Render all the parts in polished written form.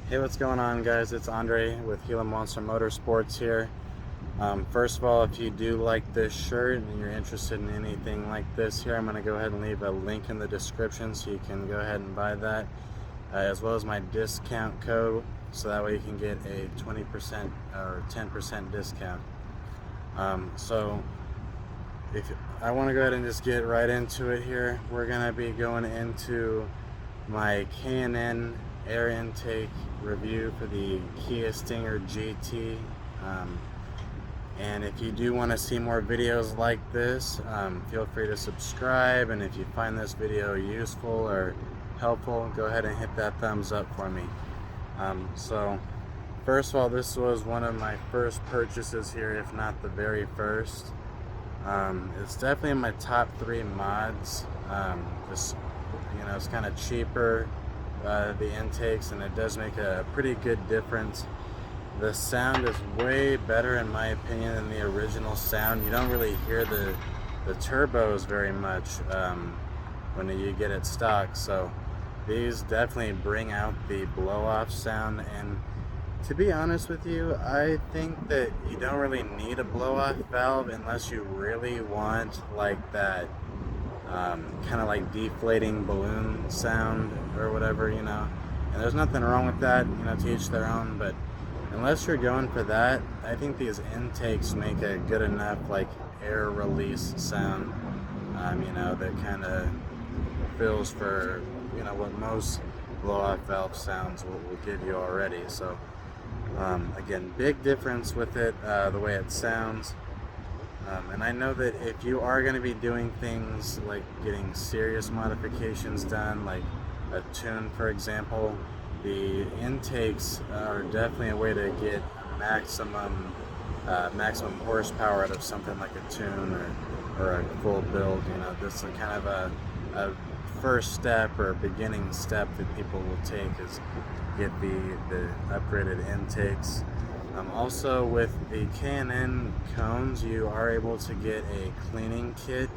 Hey, what's going on, guys? It's Andre with Gila Monster Motorsports here. First of all, if you do like this shirt and you're interested in anything like this here, I'm going to go ahead and leave a link in the description so you can go ahead and buy that, as well as my discount code, so that way you can get a 20% or 10% discount. So if I want to go ahead and just get right into it here, we're going to be going into my K&N air intake review for the Kia Stinger GT. And if you do want to see more videos like this, feel free to subscribe, and if you find this video useful or helpful, go ahead and hit that thumbs up for me. So first of all, this was one of my first purchases here, if not the very first. It's definitely in my top 3 mods. Just, it's kind of cheaper, the intakes, and it does make a pretty good difference. The sound is way better in my opinion than the original sound. You don't really hear the turbos very much when you get it stock, so these definitely bring out the blow-off sound. And to be honest with you, I think that you don't really need a blow-off valve unless you really want like that kind of like deflating balloon sound or whatever, and there's nothing wrong with that, to each their own, but unless you're going for that, I think these intakes make a good enough like air release sound, that kind of fills for what most blow-off valve sounds will give you already. So again, big difference with it, the way it sounds. And I know that if you are going to be doing things like getting serious modifications done, like a tune for example, the intakes are definitely a way to get maximum horsepower out of something like a tune or a full build. This is kind of a first step or beginning step that people will take, is get the upgraded intakes. Also with the K&N cones, you are able to get a cleaning kit,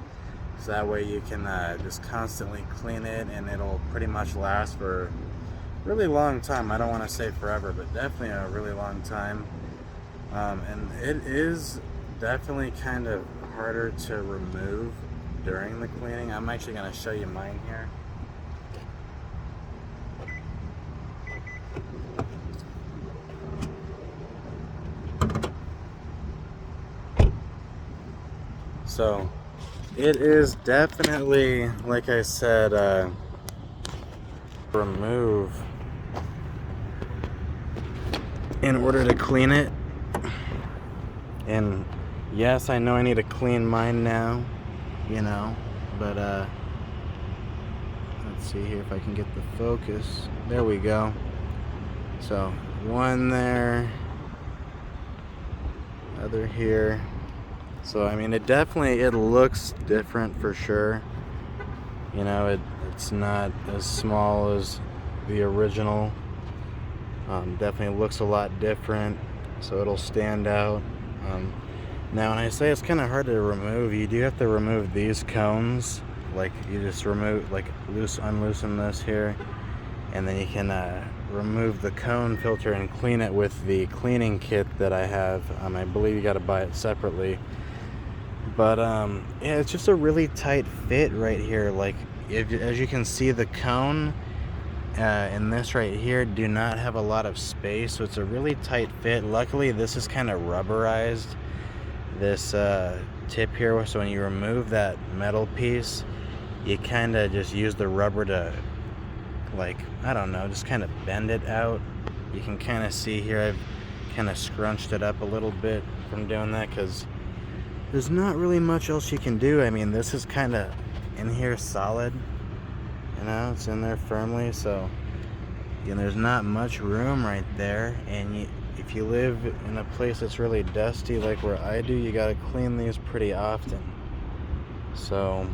so that way you can just constantly clean it, and it'll pretty much last for a really long time. I don't want to say forever, but definitely a really long time. And it is definitely kind of harder to remove during the cleaning. I'm actually going to show you mine here. So it is definitely, like I said, remove in order to clean it. And yes, I know I need to clean mine now, but let's see here if I can get the focus. There we go. So one there, other here. So it looks different for sure. It's not as small as the original. Definitely looks a lot different, so it'll stand out. Now when I say it's kind of hard to remove, you do have to remove these cones. Like you just remove, like unloosen this here, and then you can remove the cone filter and clean it with the cleaning kit that I have. I believe you got to buy it separately. But yeah, it's just a really tight fit right here. Like as you can see, the cone and this right here do not have a lot of space, so it's a really tight fit. Luckily this is kind of rubberized, this tip here, so when you remove that metal piece, you kind of just use the rubber to, like, I don't know, just kind of bend it out. You can kind of see here I've kind of scrunched it up a little bit from doing that, because there's not really much else you can do. This is kind of in here solid, it's in there firmly, so there's not much room right there. And if you live in a place that's really dusty like where I do, you got to clean these pretty often. So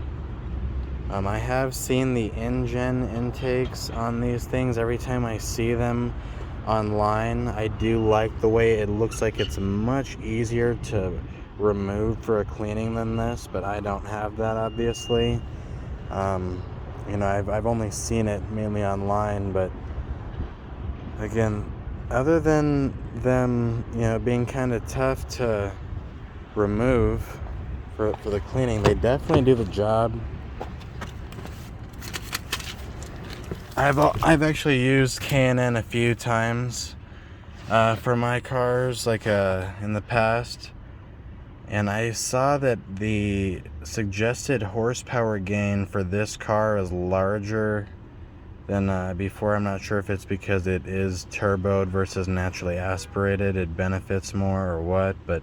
I have seen the engine intakes on these things. Every time I see them online, I do like the way it looks. Like it's much easier to remove for a cleaning than this, but I don't have that, obviously. I've only seen it mainly online, but Again, other than them, you know, being kind of tough to remove for the cleaning, they definitely do the job. I've actually used K&N a few times for my cars, like in the past, and I saw that the suggested horsepower gain for this car is larger than before. I'm not sure if it's because it is turboed versus naturally aspirated, it benefits more or what, but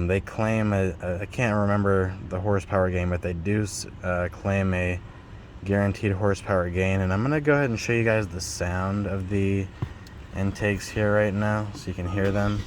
they claim I can't remember the horsepower gain, but they do claim a guaranteed horsepower gain. And I'm gonna go ahead and show you guys the sound of the intakes here right now so you can hear them.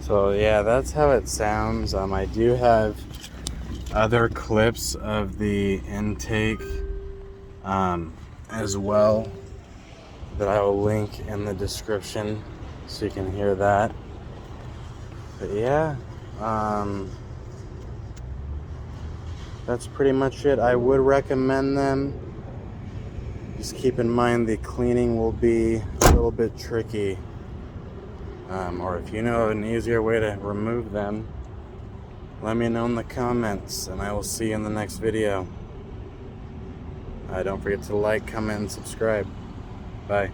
So yeah, that's how it sounds. I do have other clips of the intake as well that I will link in the description so you can hear that. But yeah, that's pretty much it. I would recommend them. Just keep in mind the cleaning will be a little bit tricky. Or if you know an easier way to remove them, let me know in the comments, and I will see you in the next video. Don't forget to like, comment, and subscribe. Bye.